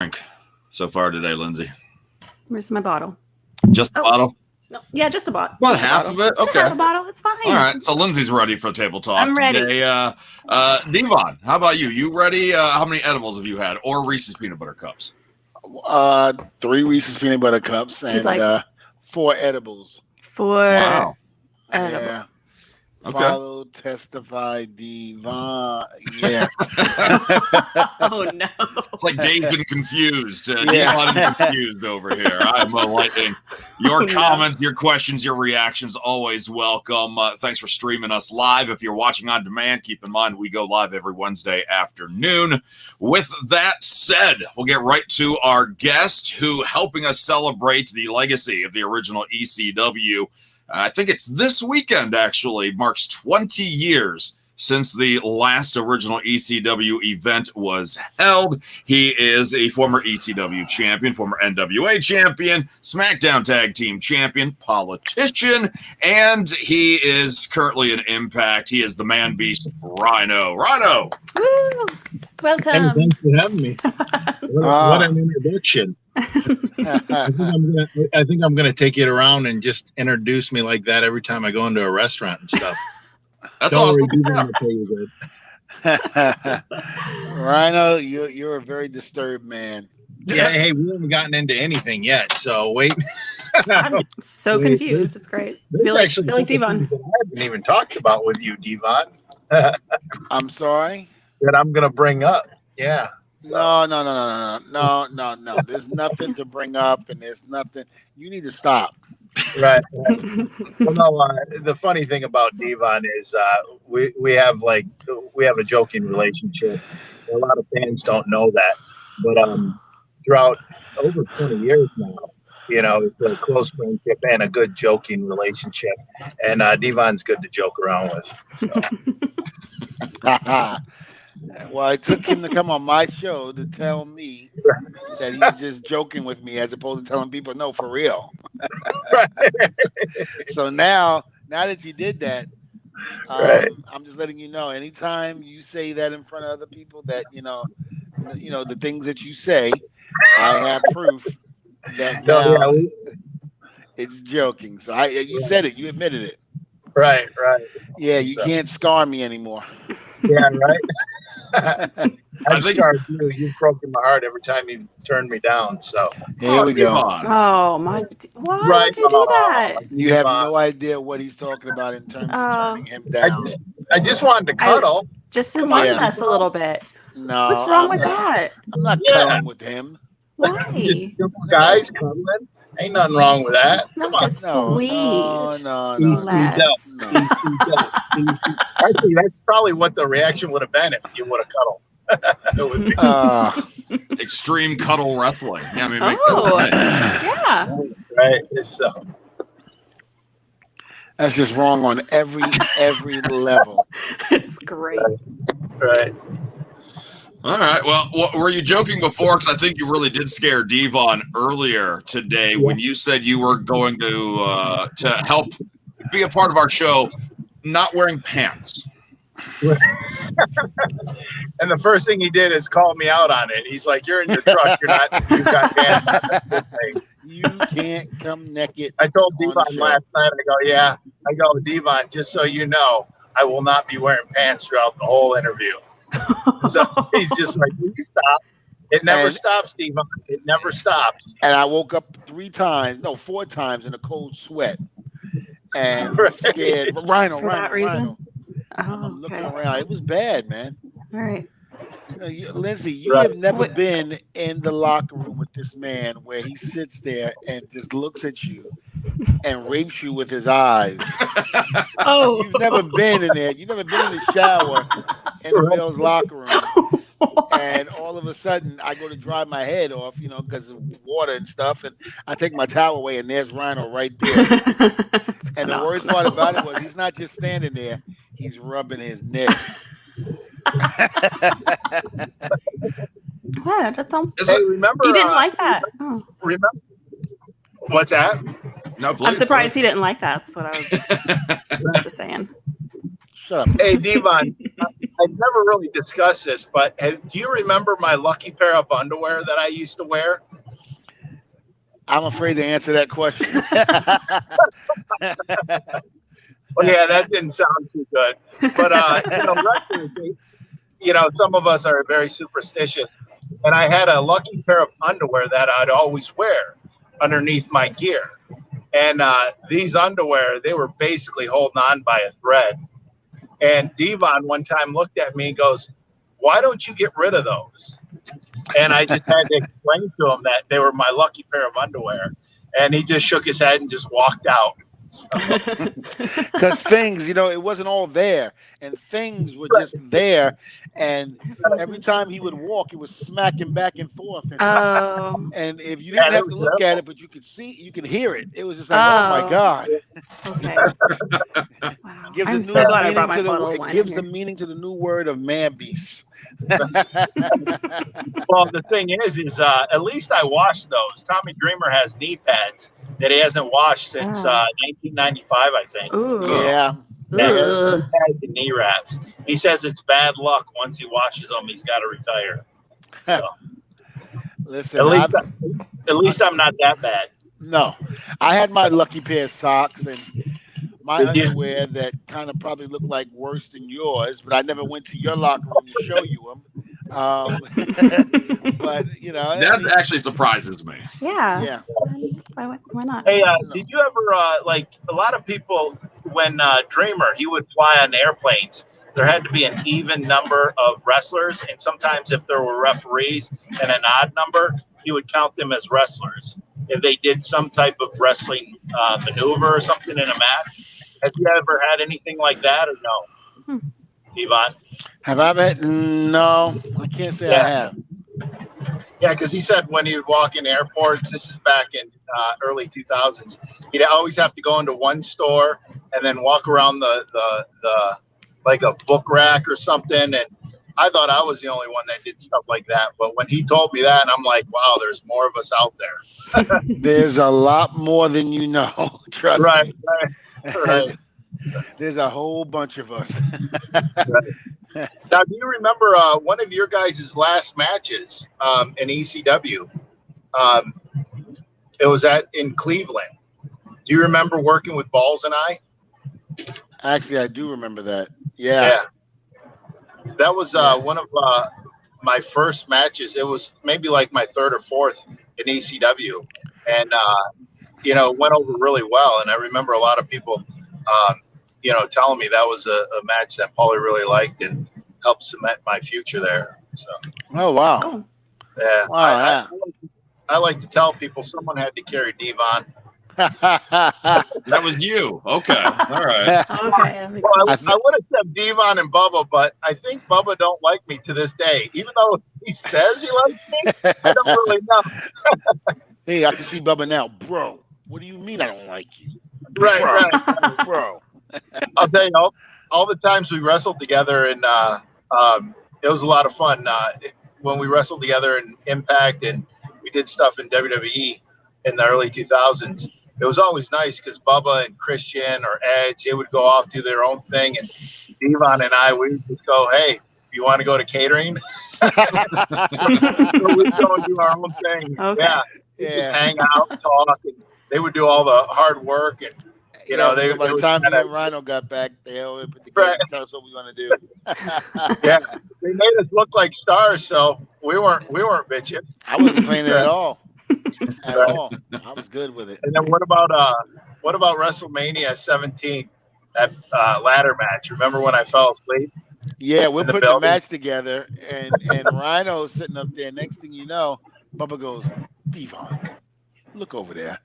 Drink so far today, Lindsay? Where's my bottle? Just a bottle? No, yeah, just a bottle. About half of it? Okay. Half a bottle, it's fine. All right, so Lindsay's ready for table talk. I'm ready. Today. Devon, how about you? You ready? How many edibles have you had? Or Reese's Peanut Butter Cups? 3 Reese's Peanut Butter Cups and 4 edibles. 4 Wow. edibles. Yeah. Okay. Follow, testify, Devon. Yeah. Oh, no. It's like dazed and confused. Devon and confused over here. I'm lighting. Your comments, your questions, your reactions, always welcome. Thanks for streaming us live. If you're watching on demand, keep in mind we go live every Wednesday afternoon. With that said, we'll get right to our guest who helping us celebrate the legacy of the original ECW. I think it's this weekend, actually, marks 20 years since the last original ECW event was held. He is a former ECW champion, former NWA champion, SmackDown Tag Team champion, politician, and he is currently in Impact. He is the man beast, RHINO. RHINO! Woo! Welcome. Hey, thanks for having me. What an introduction. I think I'm gonna take it around and just introduce me like that every time I go into a restaurant and stuff. That's Don't awesome. worry, Devon will tell you that. RHINO, you're a very disturbed man. Yeah, hey, we haven't gotten into anything yet, so wait. I'm so confused. It's great. I feel like Devon. I haven't even talked about with you, Devon. I'm sorry? That I'm gonna bring up. Yeah. No. There's nothing to bring up, and there's nothing. You need to stop. Right. Well, no, the funny thing about Devon is we have a joking relationship. A lot of fans don't know that, but throughout over 20 years now, you know, it's a close friendship and a good joking relationship. And Devon's good to joke around with. So. Well, it took him to come on my show to tell me that he's just joking with me, as opposed to telling people, no, for real. So now that you did that, I'm just letting you know. Anytime you say that in front of other people, that you know the things that you say, I have proof that now it's joking. So you said it, you admitted it. Right. Yeah, you can't scar me anymore. Yeah, right. I think you've broken my heart every time you turn me down. So here we go. Oh my! Why would you do that? You have no idea what he's talking about in terms of turning him down. I just wanted to cuddle. Just enlighten us a little bit. No, what's wrong with that? I'm not cuddling with him. Why? Guys cuddling. Ain't nothing wrong with that. It's not that sweet. No. Actually, that's probably what the reaction would have been if you would have cuddled. Extreme cuddle wrestling. Yeah, I mean, it makes sense. Yeah. Right. So. That's just wrong on every level. It's great. Right. All right. Well, were you joking before? Because I think you really did scare Devon earlier today when you said you were going to help be a part of our show, not wearing pants. And the first thing he did is call me out on it. He's like, "You're in your truck. You've got pants." You can't come naked. I told Devon last night. I go, Devon, just so you know, I will not be wearing pants throughout the whole interview. So he's just like, will you stop? It never stops, Devon. It never stops. And I woke up 4 times in a cold sweat and scared. RHINO. I'm looking around. It was bad, man. All right. Lindsay, you have never been in the locker room with this man where he sits there and just looks at you and rapes you with his eyes. Oh, you've never been in there. You've never been in the shower in the Bill's locker room. And all of a sudden, I go to dry my head off, because of water and stuff. And I take my towel away, and there's RHINO right there. And the worst part about it was he's not just standing there; he's rubbing his nips. What? That sounds. Hey, remember? He didn't like that. Oh. Remember? What's that? No, please. I'm surprised he didn't like that. That's what I was just saying. Shut up. Hey, Devon. I've never really discussed this, but do you remember my lucky pair of underwear that I used to wear? I'm afraid to answer that question. Oh, yeah, that didn't sound too good. But, wrestlers, some of us are very superstitious. And I had a lucky pair of underwear that I'd always wear underneath my gear. And these underwear, they were basically holding on by a thread. And Devon one time looked at me and goes, "Why don't you get rid of those?" And I just had to explain to him that they were my lucky pair of underwear. And he just shook his head and just walked out. Because things, it wasn't all there, and things were just there, and every time he would walk, it was smacking back and forth, and if you didn't have to look at it, but you could see, you could hear it. It was just like, oh my God. Okay. Wow. Gives I'm so glad I brought my bottle of it wine. gives the meaning to the new word of man beast. Well, the thing is at least I washed those. Tommy Dreamer has knee pads that he hasn't washed since 1995, I think. Ooh. Yeah. Pads and knee wraps. He says it's bad luck. Once he washes them, he's got to retire. So, listen, at least I'm not that bad. No, I had my lucky pair of socks and my underwear that kind of probably looked like worse than yours, but I never went to your locker room to show you them. But that actually surprises me. Yeah. Why not? Hey, did you ever a lot of people when Dreamer he would fly on airplanes? There had to be an even number of wrestlers, and sometimes if there were referees and an odd number, he would count them as wrestlers if they did some type of wrestling maneuver or something in a match. Have you ever had anything like that or no? Devon? Have I ever? No, I can't say I have. Yeah, because he said when he would walk in airports, this is back in early 2000s, he'd always have to go into one store and then walk around the like a book rack or something. And I thought I was the only one that did stuff like that. But when he told me that, I'm like, wow, there's more of us out there. There's a lot more than you know. Trust me. Right. There's a whole bunch of us. Now, do you remember one of your guys' last matches in ECW? It was in Cleveland. Do you remember working with Balls and I? Actually, I do remember that. Yeah. That was one of my first matches. It was maybe like my third or fourth in ECW. And, it went over really well. And I remember a lot of people, telling me that was a match that Paulie really liked and helped cement my future there. So. Oh, wow. Yeah. Wow, I like to tell people someone had to carry Devon. That was you. Okay. All right. Okay. Well, I would have said Devon and Bubba, but I think Bubba don't like me to this day. Even though he says he likes me, I don't really know. Hey, I can see Bubba now. Bro, what do you mean I don't like you? Right. Bro. I'll tell you, all the times we wrestled together, and it was a lot of fun. When we wrestled together in Impact and we did stuff in WWE in the early 2000s, it was always nice because Bubba and Christian or Edge, they would go off, do their own thing. And Devon and I, we would just go, hey, you want to go to catering? So we'd go and do our own thing. Okay. Yeah. Just hang out, talk. And they would do all the hard work. And, by the time me and Rhino got back, they all put the kids to tell us what we want to do. Yeah. They made us look like stars, so we weren't bitching. I wasn't complaining at all. All. I was good with it. And then what about WrestleMania 17? That ladder match. Remember when I fell asleep? Yeah, we're putting a match together, and Rhino's sitting up there. Next thing you know, Bubba goes, Devon, look over there.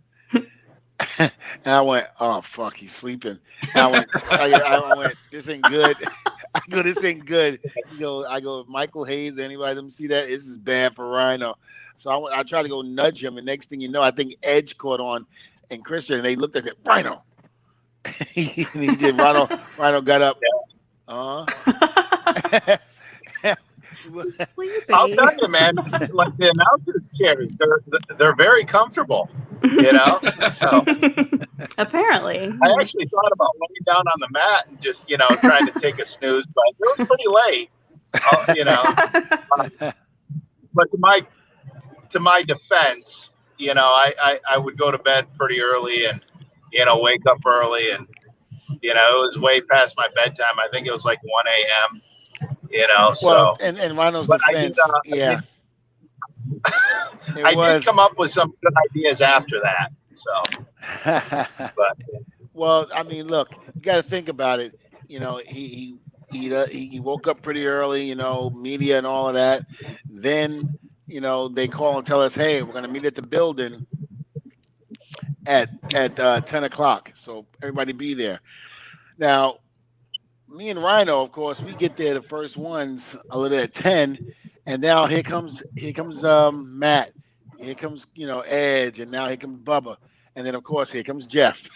And I went, oh fuck, he's sleeping. And I went, this ain't good. I go, this ain't good. I go, Michael Hayes, anybody let me see that? This is bad for Rhino. So I tried to go nudge him, and next thing you know, I think Edge caught on and Christian, and they looked at it, Rhino. He did. Rhino got up. I'll tell you, man, like the announcers' chairs, they're very comfortable. So apparently, I actually thought about laying down on the mat and just, trying to take a snooze, but it was pretty late, But to my defense, I would go to bed pretty early and, wake up early, and, it was way past my bedtime. I think it was like 1 a.m., Well, so. and Rhino's But defense, I did come up with some good ideas after that. So, but well, I mean, look, you got to think about it. He woke up pretty early. Media and all of that. Then they call and tell us, hey, we're going to meet at the building at 10 o'clock. So everybody be there. Now, me and Rhino, of course, we get there the first ones a little at 10, and now here comes Matt, here comes Edge, and now here comes Bubba, and then of course here comes Jeff,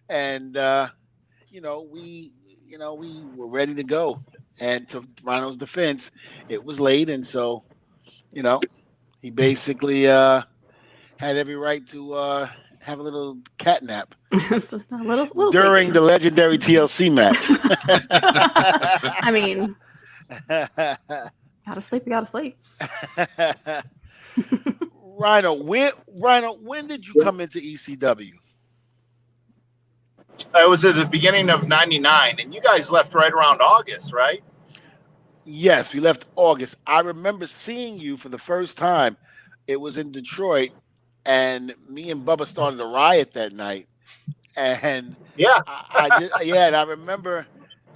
and we were ready to go. And to Rhino's defense, it was late, and so he basically had every right to have a little cat nap little during the legendary TLC match. I mean, gotta sleep. You gotta sleep. Rhino, when did you come into ECW? it was at the beginning of '99, and you guys left right around August, right? Yes, we left August. I remember seeing you for the first time. It was in Detroit, and me and Bubba started a riot that night. And Yeah, and I remember.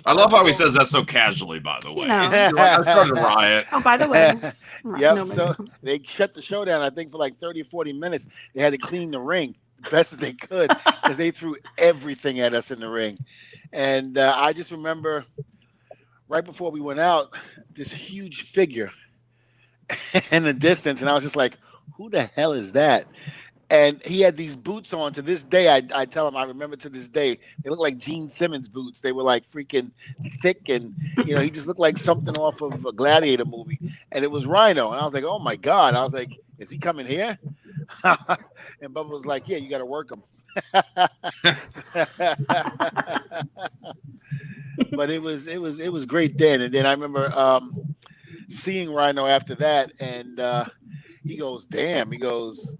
I love how he says that so casually, by the way. I started a riot. Oh, by the way. Yep. So they shut the show down, I think, for like 30 or 40 minutes. They had to clean the ring the best that they could because they threw everything at us in the ring. And I just remember right before we went out, this huge figure in the distance. And I was just like, who the hell is that? And he had these boots on. To this day, I tell him, I remember to this day, they look like Gene Simmons boots. They were like freaking thick, and he just looked like something off of a Gladiator movie. And it was Rhino, and I was like, oh my god! I was like, is he coming here? And Bubba was like, yeah, you got to work him. But it was great then. And then I remember seeing Rhino after that, and he goes, damn, he goes,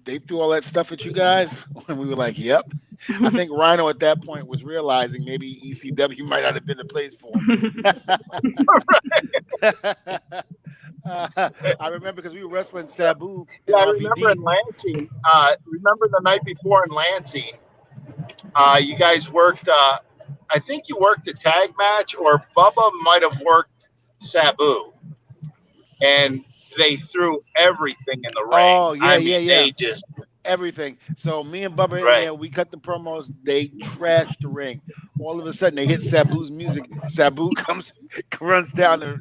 they threw all that stuff at you guys? And we were like, yep. I think Rhino at that point was realizing maybe ECW might not have been the place for him. I remember because we were wrestling Sabu. Yeah, I remember in Lansing. Remember the night before in Lansing, you guys worked, I think you worked a tag match, or Bubba might have worked Sabu. And they threw everything in the ring. Oh, yeah, They just everything. So me and Bubba in there, we cut the promos. They trashed the ring. All of a sudden, they hit Sabu's music. Sabu runs down the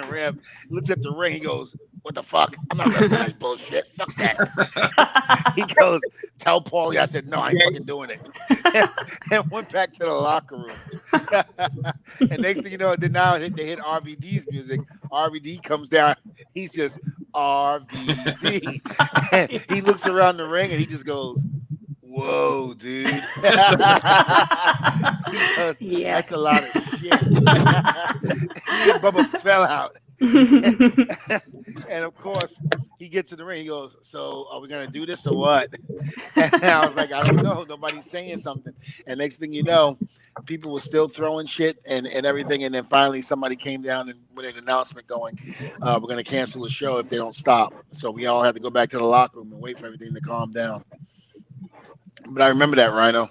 ramp, looks at the ring. He goes, "What the fuck? I'm not wrestling this bullshit. Fuck that." He goes, "Tell Paulie." I said, "No, I ain't fucking doing it." And went back to the locker room. And next thing you know, then now they hit RVD's music. RVD comes down. He's just RVD. And he looks around the ring and he just goes, "Whoa, dude." He goes, that's a lot of shit. And Bubba fell out. And of course, he gets in the ring. He goes, "So are we going to do this or what?" And I was like, "I don't know. Nobody's saying something." And next thing you know, people were still throwing shit and everything. And then finally somebody came down and with an announcement going, we're going to cancel the show if they don't stop. So we all had to go back to the locker room and wait for everything to calm down. But I remember that, Rhino.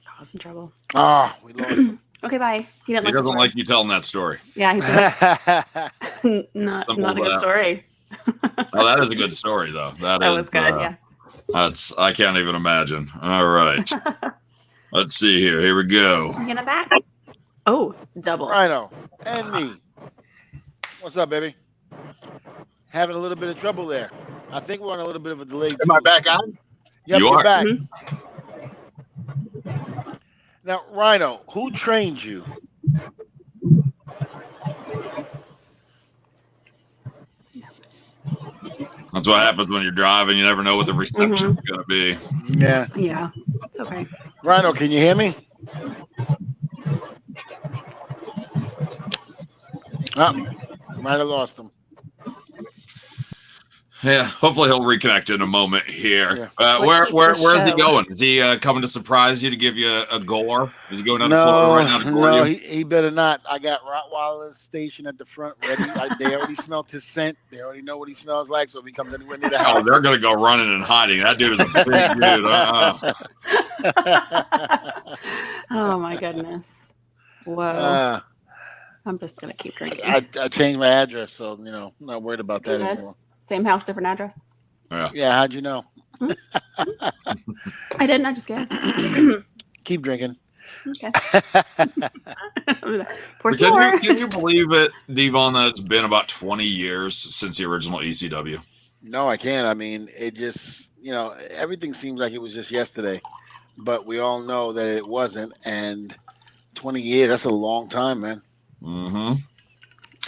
Causing trouble. Oh, we lost him. Okay, bye. He doesn't like you telling that story. Yeah, he said not a good story. Oh, that is a good story, though. That was good, yeah. I can't even imagine. All right. Let's see here. Here we go. You gonna back? Oh, double. Rhino and me. What's up, baby? Having a little bit of trouble there. I think we're on a little bit of a delay. Am I back on? Yep, You you're are. back. Now, Rhino, who trained you? That's what happens when you're driving. You never know what the reception's going to be. Yeah. Yeah. It's okay. Rhino, can you hear me? Oh, might have lost him. Yeah, hopefully he'll reconnect in a moment here. Yeah. Where's he going? Is he coming to surprise you to give you a gore? Is he going down to Florida right now to gore you? He better not. I got Rottweilers stationed at the front ready. They already smelled his scent. They already know what he smells like. So if he comes anywhere near the house, they're going to go running and hiding. That dude is a big dude. Oh my goodness! Whoa! I'm just gonna keep drinking. I changed my address, so I'm not worried about that anymore. Same house, different address. Yeah. How'd you know? I didn't. I just guessed. Keep drinking. Okay. Pour some more. Can you believe it, Devon, that it's been about 20 years since the original ECW? No, I can't. I mean, it just, everything seems like it was just yesterday, but we all know that it wasn't. And 20 years, that's a long time, man. Mm-hmm.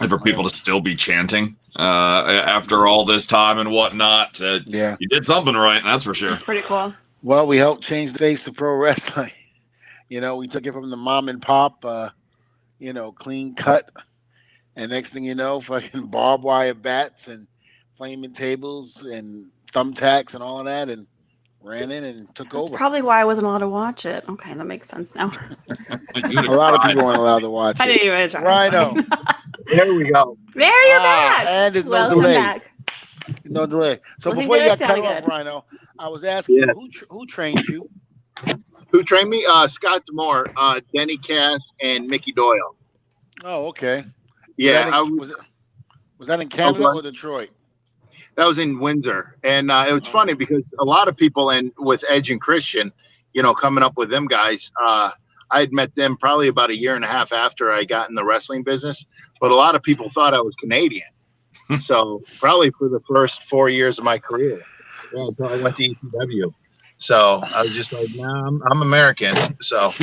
And for people to still be chanting after all this time and whatnot, you did something right, that's for sure. That's pretty cool. Well, we helped change the face of pro wrestling. We took it from the mom and pop, clean cut. And next thing you know, fucking barbed wire bats and flaming tables and thumbtacks and all of that, and ran in and took over. That's probably why I wasn't allowed to watch it. Okay, that makes sense now. A lot of people weren't allowed to watch it. I didn't even try. Rhino. There we go. There you're back. And there's no Welcome delay. back. No delay. So Looking before you got good, cut sounding off, good. Rhino, I was asking you, who trained you? Who trained me? Scott Demore, Denny Cass, and Mickey Doyle. Oh, okay. Yeah. Was that in Canada or Detroit? That was in Windsor. And it was funny because a lot of people, and with Edge and Christian, coming up with them guys, I had met them probably about a year and a half after I got in the wrestling business. But a lot of people thought I was Canadian. So probably for the first 4 years of my career. Yeah, until I went to ECW. So I was just like, nah, I'm American. So.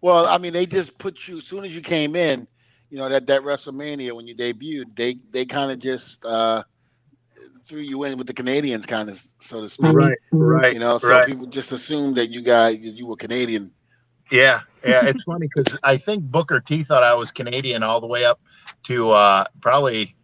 Well, I mean, they just put you, as soon as you came in, that WrestleMania when you debuted, they kind of just threw you in with the Canadians, kind of, so to speak. Right. So people just assumed that you were Canadian. Yeah. It's funny because I think Booker T thought I was Canadian all the way up to probably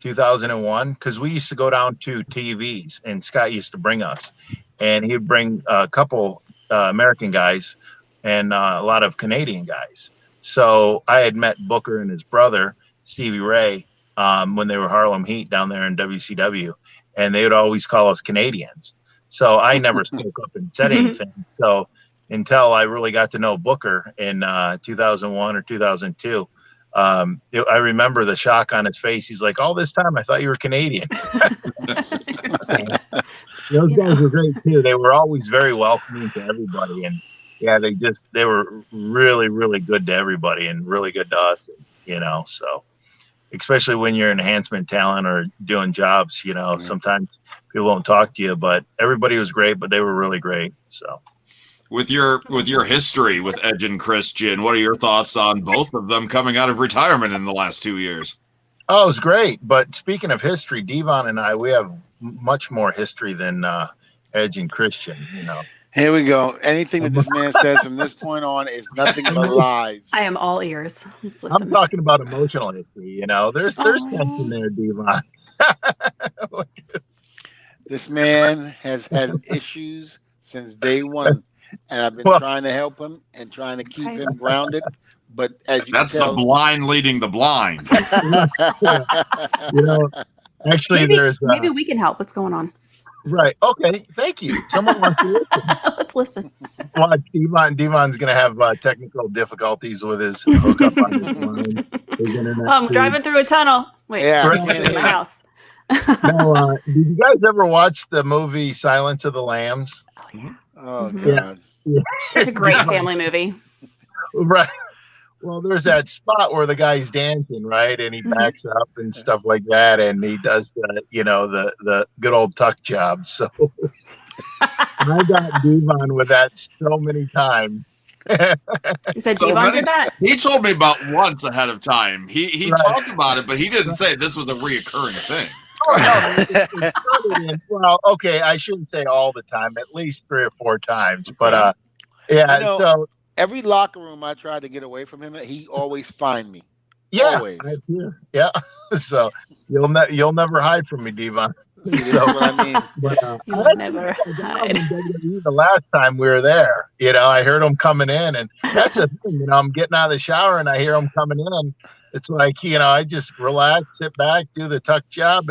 2001, because we used to go down to TVs and Scott used to bring us, and he'd bring a couple American guys and a lot of Canadian guys. So I had met Booker and his brother Stevie Ray when they were Harlem Heat down there in WCW, and they would always call us Canadians. So I never spoke up and said anything. So until I really got to know Booker in 2001 or 2002, I remember the shock on his face. He's like, all this time I thought you were Canadian. Those guys were great too. They were always very welcoming to everybody, and they were really, really good to everybody and really good to us, so especially when you're enhancement talent or doing jobs, sometimes people won't talk to you, but everybody was great, but they were really great. So with your history with Edge and Christian, what are your thoughts on both of them coming out of retirement in the last 2 years? Oh, it was great. But speaking of history, Devon and I, we have much more history than Edge and Christian, Here we go. Anything that this man says from this point on is nothing but lies. I am all ears. Let's listen. I'm talking about emotional history, There's tension there, Devon. This man has had issues since day one, and I've been trying to help him and trying to keep him grounded. But as you that's can tell, the blind leading the blind. Actually, maybe we can help. What's going on? Right. Okay. Thank you. Someone wants to listen. Let's listen. Watch Devon. Devon's going to have technical difficulties with his hookup on his line. His internet I'm driving through a tunnel. Wait, Yeah. in my house. Now, did you guys ever watch the movie Silence of the Lambs? Oh, yeah. oh Mhm. God, Such a great family movie. Right. Well, there's that spot where the guy's dancing, right? And he backs up and stuff like that. And he does the good old tuck job. So I got Devon with that so many times. You said Devon did that? He told me about once ahead of time. He Right. talked about it, but he didn't say this was a reoccurring thing. Oh no, it started in, well, okay, I shouldn't say all the time, at least 3 or 4 times, but yeah. You know, So every locker room I tried to get away from him, he always find me. yeah, Always. yeah. So you'll never hide from me, Devon. See, this is what I mean. But You'll I actually never got down hide. in WWE the last time we were there. I heard him coming in, and that's the thing. I'm getting out of the shower and I hear him coming in. It's like I just relax, sit back, do the tuck job,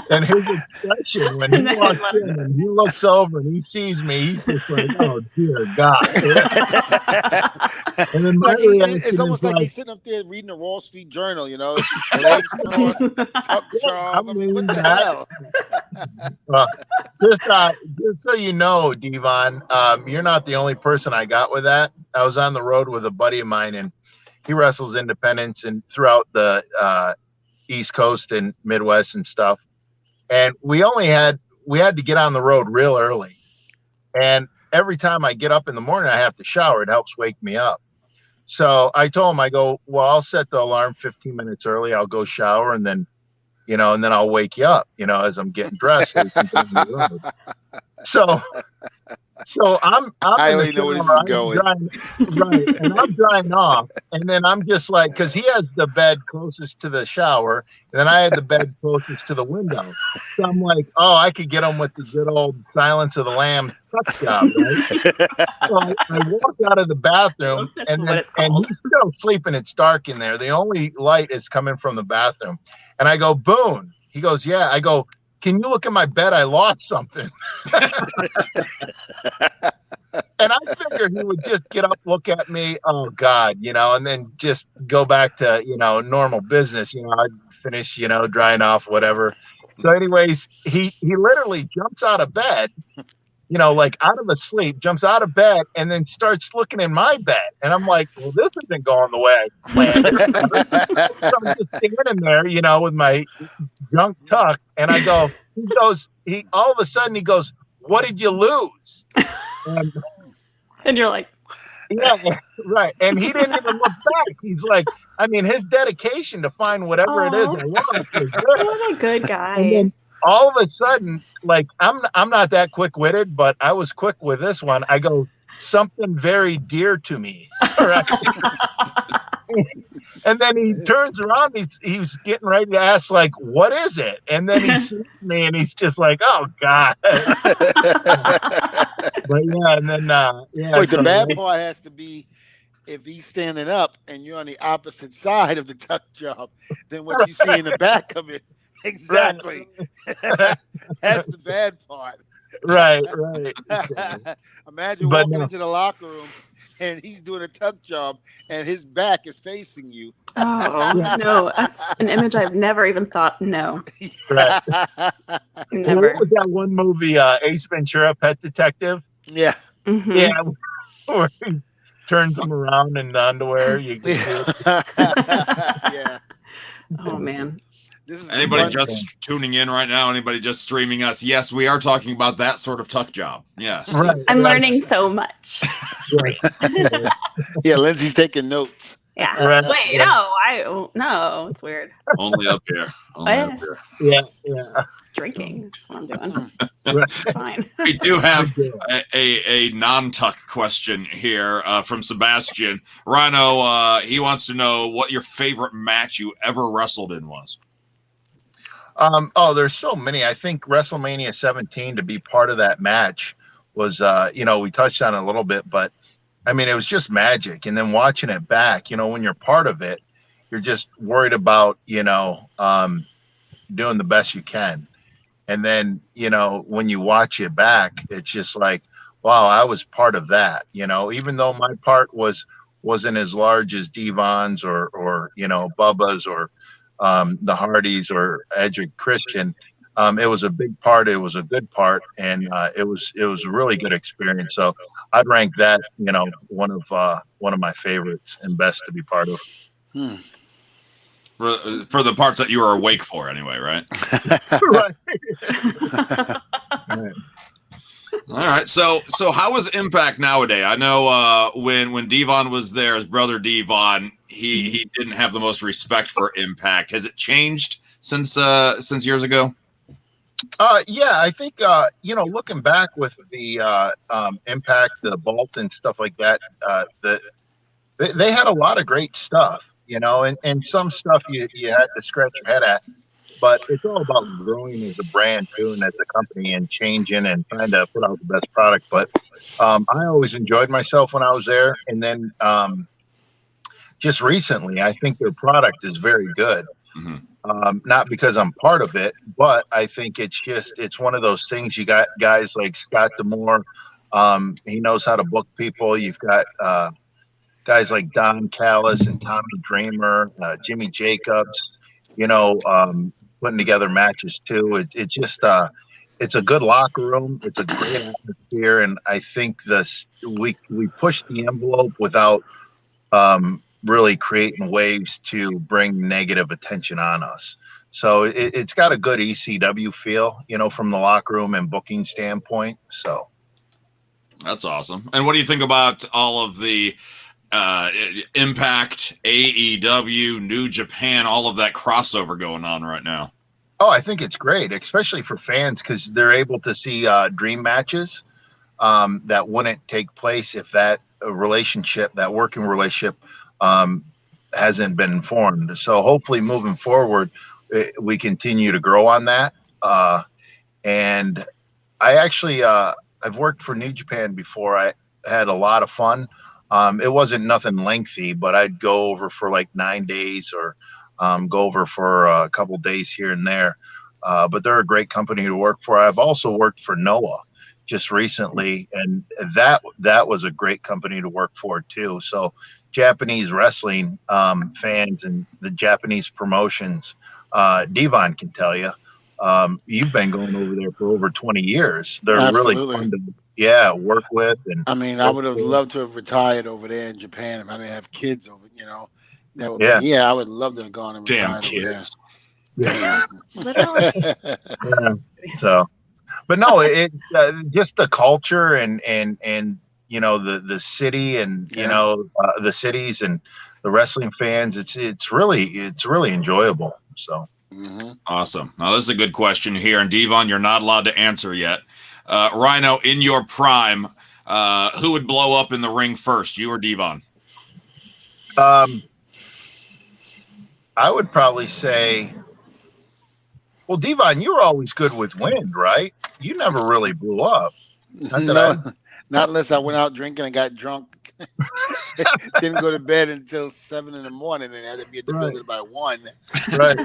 and his expression when he And then walks let in and he looks over and he sees me, he's just like, "Oh dear God!" And then my reaction It's almost is like like, he's sitting up there reading the Wall Street Journal, legs crossed, tuck job. I mean, what the hell? well, just so you know, Devon, you're not the only person I got with that. I was on the road with a buddy of mine, and he wrestles independents and throughout the East Coast and Midwest and stuff. And we had to get on the road real early. And every time I get up in the morning, I have to shower. It helps wake me up. So I told him, I go, well, I'll set the alarm 15 minutes early. I'll go shower and then I'll wake you up, as I'm getting dressed. So I'm I in the already know where this shower, is going. right, and I'm drying off, and then I'm just like, because he has the bed closest to the shower, and then I had the bed closest to the window. So I'm like, oh, I could get him with the good old Silence of the Lambs tuck job, right? So I walk out of the bathroom, and he's still sleeping. It's dark in there. The only light is coming from the bathroom, and I go, Boone. He goes, yeah. I go, can you look at my bed? I lost something. And I figured he would just get up, look at me, oh God, and then just go back to, normal business. I'd finish, drying off, whatever. So anyways, he literally jumps out of bed, like out of a sleep, jumps out of bed and then starts looking in my bed. And I'm like, well, this isn't going the way I planned it. So I'm just standing there, with my junk tuck. And I go, all of a sudden he goes, what did you lose? And you're like, yeah, right. And he didn't even look back. He's like, his dedication to find whatever it is I lost was good. What a good guy. And then all of a sudden, like I'm not that quick-witted, but I was quick with this one. I go, something very dear to me. Right? And then he turns around. He's getting ready to ask, like, what is it? And then he sees me, and he's just like, oh God. But yeah, and then Wait, the bad part has to be if he's standing up and you're on the opposite side of the tuck job than what you see in the back of it. Exactly. That's the bad part. Right. Imagine walking into the locker room and he's doing a tuck job and his back is facing you. Oh, no. That's an image I've never even thought. No. Right. Never. What was that one movie, Ace Ventura, Pet Detective? Yeah. Mm-hmm. Yeah. Where he turns him around in the underwear. You can see it. Yeah. Oh, man. Anybody just tuning in right now? Anybody just streaming us? Yes, we are talking about that sort of tuck job. Yes. Right. I'm learning so much. Yeah, Lindsay's taking notes. Yeah. Right. Wait, no, it's weird. Only up here. Only up here. Yeah. Drinking. That's what I'm doing. Right. Fine. We do have a non-tuck question here from Sebastian. RHINO, he wants to know what your favorite match you ever wrestled in was. There's so many. I think WrestleMania 17, to be part of that match was, we touched on it a little bit, but it was just magic. And then watching it back, when you're part of it, you're just worried about, doing the best you can. And then, when you watch it back, it's just like, wow, I was part of that, even though my part wasn't as large as Devon's or Bubba's or the Hardys or Edric Christian. It was a big part. It was a good part, and it was a really good experience. So I'd rank that, one of my favorites and best to be part of. For the parts that you were awake for, anyway, right? Right. Right. All right. So how is Impact nowadays? I know when Devon was there, his brother Devon, he didn't have the most respect for Impact. Has it changed since years ago? Yeah, I think looking back with the Impact, the Bolt, and stuff like that, they had a lot of great stuff, and some stuff you had to scratch your head at. But it's all about growing as a brand too, and as a company, and changing and trying to put out the best product. But I always enjoyed myself when I was there, and then just recently, I think their product is very good. Not because I'm part of it, but I think it's one of those things. You got guys like Scott Demore. He knows how to book people. You've got guys like Don Callis and Tommy Dreamer, Jimmy Jacobs, putting together matches too. It's just it's a good locker room. It's a great atmosphere, and I think we push the envelope without really creating waves to bring negative attention on us. So it's got a good ECW feel, from the locker room and booking standpoint. So that's awesome. And what do you think about all of the Impact, AEW, New Japan, all of that crossover going on right now? Oh, I think it's great, especially for fans, because they're able to see dream matches that wouldn't take place if that working relationship hasn't been formed. So hopefully moving forward, we continue to grow on that. And I actually, I've worked for New Japan before. I had a lot of fun. It wasn't nothing lengthy, but I'd go over for like 9 days or go over for a couple days here and there. But they're a great company to work for. I've also worked for Noah just recently, and that was a great company to work for too. So Japanese wrestling fans and the Japanese promotions, Devon can tell you, you've been going over there for over 20 years. They're Absolutely. really fun to work with. And I mean, I would have loved to have retired over there in Japan. I mean, have kids over, that would I would love to have gone and retired kids. over there. Literally. So, but no, it's just the culture and the city and the cities and the wrestling fans. It's really enjoyable. So awesome. Now this is a good question here, and Devon, you're not allowed to answer yet. RHINO, in your prime, who would blow up in the ring first, you or Devon? I would probably say, well, Devon, you were always good with wind, right? You never really blew up. Not unless I went out drinking and got drunk. Didn't go to bed until 7 in the morning and had to be at the building by 1. Right.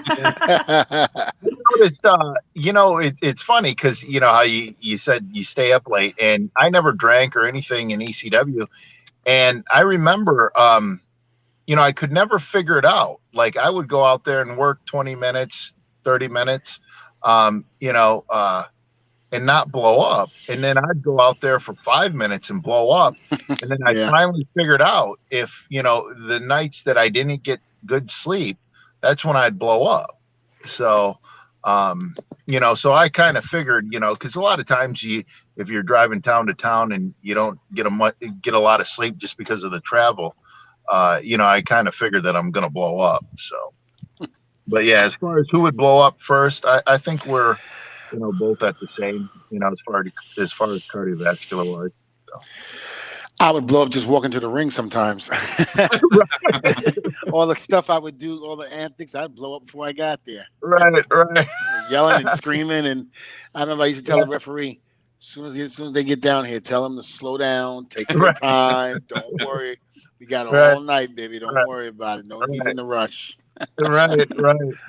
It's funny because how you said you stay up late, and I never drank or anything in ECW. And I remember, I could never figure it out. Like I would go out there and work 20 minutes, 30 minutes, and not blow up. And then I'd go out there for 5 minutes and blow up. And then I finally figured out if, the nights that I didn't get good sleep, that's when I'd blow up. So, so I kind of figured, because a lot of times if you're driving town to town and you don't get a lot of sleep just because of the travel, I kind of figured that I'm going to blow up. So, but yeah, as far as who would blow up first, I think we're, both at the same, as far as cardiovascular wise. So. I would blow up just walking to the ring sometimes. All the stuff I would do, all the antics, I'd blow up before I got there. Right. Yelling and screaming. And I remember I used to tell the referee, as soon as they get down here, tell them to slow down, take their time. Don't worry. We got all night, baby. Don't worry about it. No need in a rush. Right.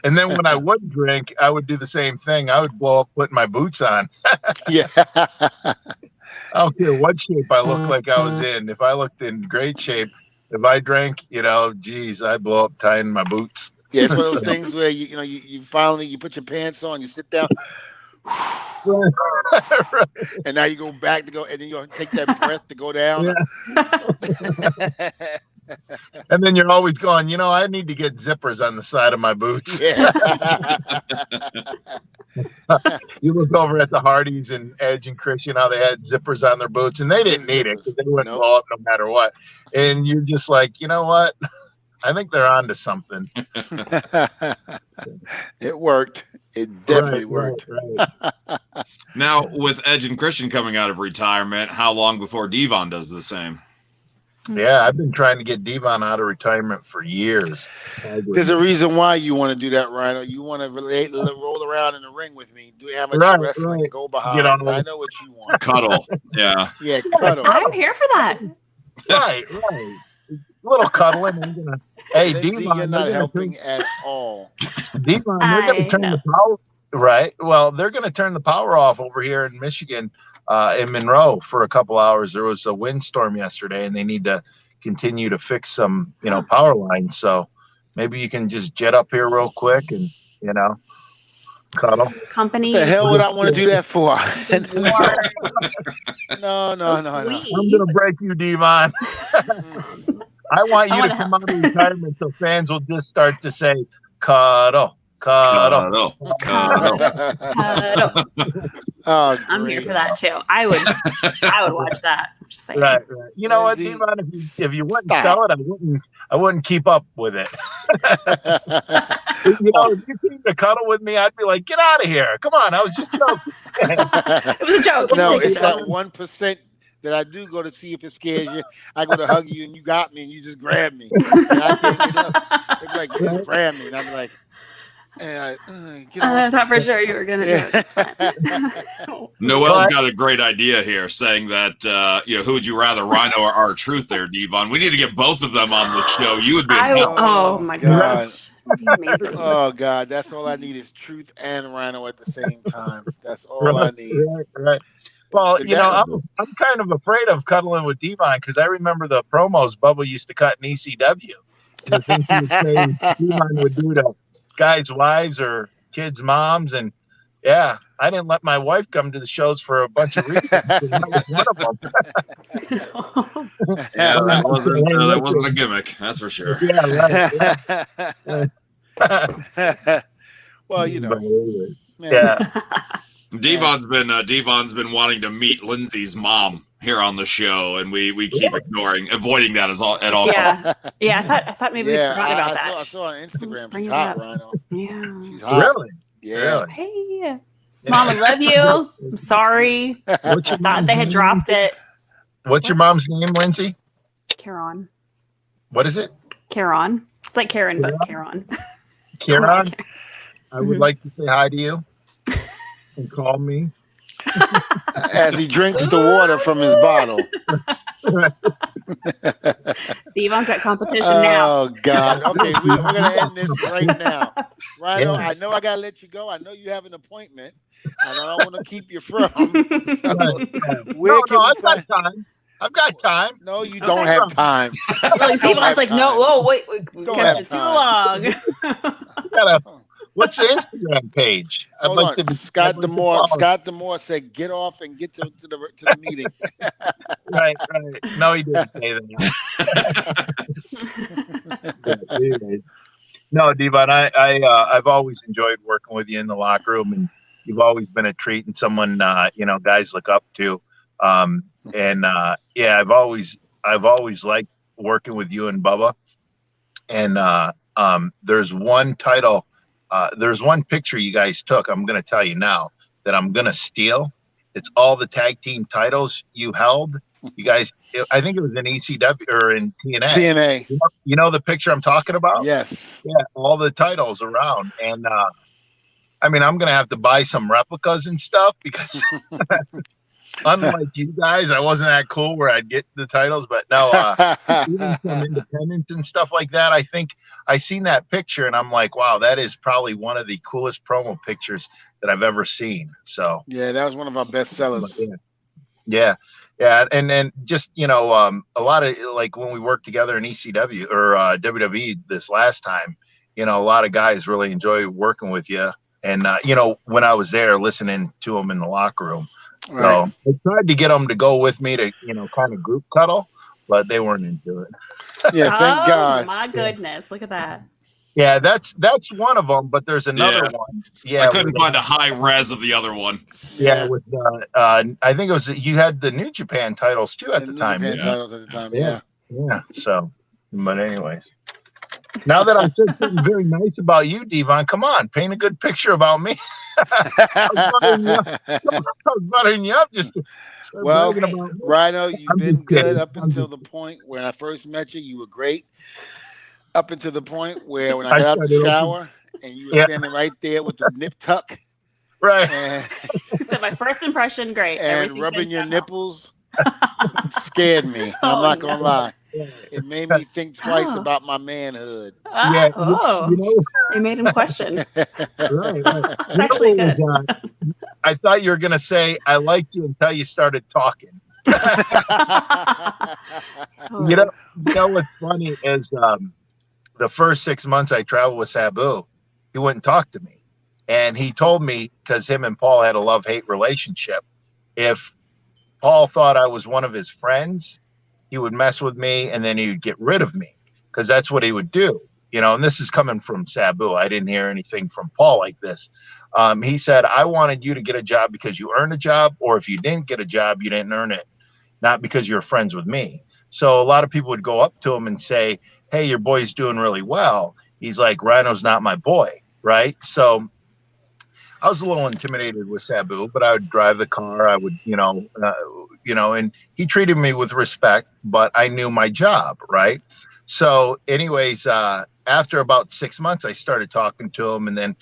And then when I would drink, I would do the same thing. I would blow up putting my boots on. Yeah. I don't care what shape I looked like I was in. If I looked in great shape, if I drank, I'd blow up tying my boots. Yeah, it's one of those things where you finally put your pants on, you sit down, and now you go back to go, and then you take that breath to go down. Yeah. And then you're always going, I need to get zippers on the side of my boots. Yeah. You look over at the Hardys and Edge and Christian, how they had zippers on their boots, and they didn't need it because they wouldn't blow up no matter what. And you're just like, you know what? I think they're onto something. It worked. It definitely worked. Right. Now, with Edge and Christian coming out of retirement, how long before Devon does the same? Yeah, I've been trying to get Devon out of retirement for years. There's a reason why you want to do that, Rhino. You want to roll around in the ring with me, do amateur wrestling, go behind. I know what you want. Cuddle. Yeah. Yeah, cuddle. I'm here for that. Right. Little cuddling. Hey, Lindsay, Devon, you're not helping at all. Devon, they're going to turn the power. Right. Well, they're going to turn the power off over here in Michigan, in Monroe, for a couple hours. There was a windstorm yesterday, and they need to continue to fix some, power lines. So maybe you can just jet up here real quick and, cuddle. Company. What the hell would I want to do that for? No. So I'm going to break you, Devon. I want you to come out of retirement so fans will just start to say, cuddle. Cuddle. Oh, I'm here for that too. I would watch that. Just saying. Right. You know what, Devon? If you wouldn't sell it, I wouldn't keep up with it. If you came to cuddle with me, I'd be like, get out of here. Come on, I was just joking. It was a joke. No, it's that 1% that I do go to see if it scares you. I go to hug you and you got me and you just grab me. And I can't get up. They're like, just grab me. And I'm like, I thought for sure you were going to do it. Noel's got a great idea here, saying that, who would you rather, Rhino or R-Truth there, Devon? We need to get both of them on the show. You would be oh, my gosh. Oh, God. That's all I need is Truth and Rhino at the same time. That's all I need. Right. Well, I'm kind of afraid of cuddling with Devon because I remember the promos Bubba used to cut in ECW. The things he was saying Devon would do to guys' wives or kids' moms. And, I didn't let my wife come to the shows for a bunch of reasons. That was one of them. That wasn't a gimmick. That's for sure. Well, Devon's been wanting to meet Lindsay's mom here on the show, and we keep avoiding that at all. I thought maybe we forgot about that. I saw on Instagram. She's hot, Rhino. Yeah, she's hot. Really? Yeah. Really? Hey, Mom, I love you. I'm sorry. I thought they had dropped it. What's your mom's name, Lindsay? Karen. What is it? Karen. It's like Karen, but Karen. Karen. I would like to say hi to you and call me. As he drinks the water from his bottle. Devon's at competition now. Oh, God. Okay, we're going to end this right now. Rhino, I know I got to let you go. I know you have an appointment, and I don't want to keep you from. So I've got time. No, you don't have time. Devon's like, no, wait, we kept it too long. What's the Instagram page? Hold on. Scott Demore said, "Get off and get to the meeting." Right. No, he didn't say that. No, Devon, I've always enjoyed working with you in the locker room, and you've always been a treat and someone guys look up to. I've always liked working with you and Bubba. And there's one title. There's one picture you guys took, I'm going to tell you now, that I'm going to steal. It's all the tag team titles you held. You guys, I think it was in ECW or in TNA. TNA. You know the picture I'm talking about? Yes. Yeah, all the titles around. And, I'm going to have to buy some replicas and stuff because unlike you guys, I wasn't that cool where I'd get the titles, but no, even some independents and stuff like that. I think I seen that picture and I'm like, wow, that is probably one of the coolest promo pictures that I've ever seen. So yeah, that was one of our best sellers. Yeah. And then just, a lot of like when we worked together in ECW or WWE this last time, a lot of guys really enjoy working with you. And, when I was there listening to them in the locker room. So I tried to get them to go with me to, kind of group cuddle, but they weren't into it. Yeah, thank God. My goodness, look at that. Yeah, that's one of them, but there's another one. Yeah, I couldn't find a high res of the other one. Yeah, with I think it was you had the New Japan titles too at the time. Titles at the time. Yeah. So, but anyways. Now that I said something very nice about you, Devon, come on, paint a good picture about me. I was buttering you up just to start Well, bragging about me. RHINO, you've I'm been just good kidding. up until the point when I first met you. You were great. Up until the point where when I got out the started shower and you were Yeah. standing right there with the nip tuck Right. and, He said my first impression, great. and Everything rubbing since your then, no. nipples scared me. I'm Oh, not gonna no. lie. It made me think twice Oh. about my manhood. Yeah. Oh, You know, it made him question. right. It's actually good. I thought you were going to say, I liked you until you started talking. Oh. You know what's funny is the first 6 months I traveled with Sabu, he wouldn't talk to me. And he told me, because him and Paul had a love-hate relationship, if Paul thought I was one of his friends, he would mess with me and then he would get rid of me, because that's what he would do. You know, and this is coming from Sabu. I didn't hear anything from Paul like this. He said, I wanted you to get a job because you earned a job, or if you didn't get a job, you didn't earn it, not because you're friends with me. So a lot of people would go up to him and say, hey, your boy's doing really well. He's like, RHINO's not my boy, right? So I was a little intimidated with Sabu, but I would drive the car. I would, and he treated me with respect, but I knew my job, right? So anyways, after about 6 months, I started talking to him, and then,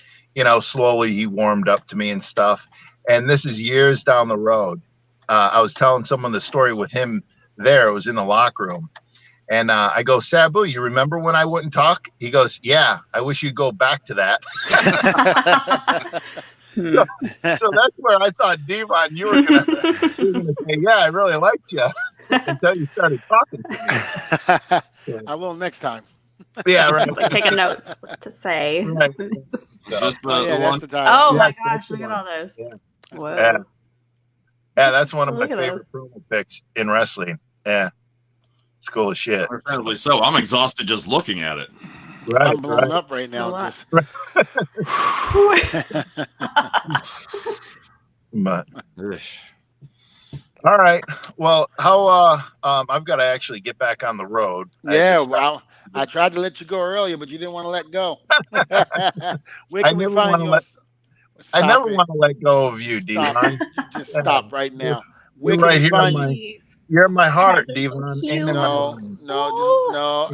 slowly he warmed up to me and stuff. And this is years down the road. I was telling someone the story with him there. It was in the locker room. And I go, Sabu, you remember when I wouldn't talk? He goes, yeah, I wish you'd go back to that. So that's where I thought, Devon, you were going to say, yeah, I really liked you until you started talking to me. Yeah. I will next time. Yeah, right. It's like taking notes what to say. Right. Just that's one. the time. Oh Yeah, my that's gosh, the look at one. all those. That's Whoa. Yeah, that's one of my Look at favorite promo picks in wrestling. Yeah. It's cool as shit. Understandably so. I'm exhausted just looking at it. Right, I'm blown right. up right now. It's a Just But, all right. Well, how I've got to actually get back on the road. yeah, well, I tried to let you go earlier, but you didn't want to let go. Where can we find you? I never want to let go of you, Devon. Just stop right now. Where You're can right we here find in you? You're in my heart, Devon. No.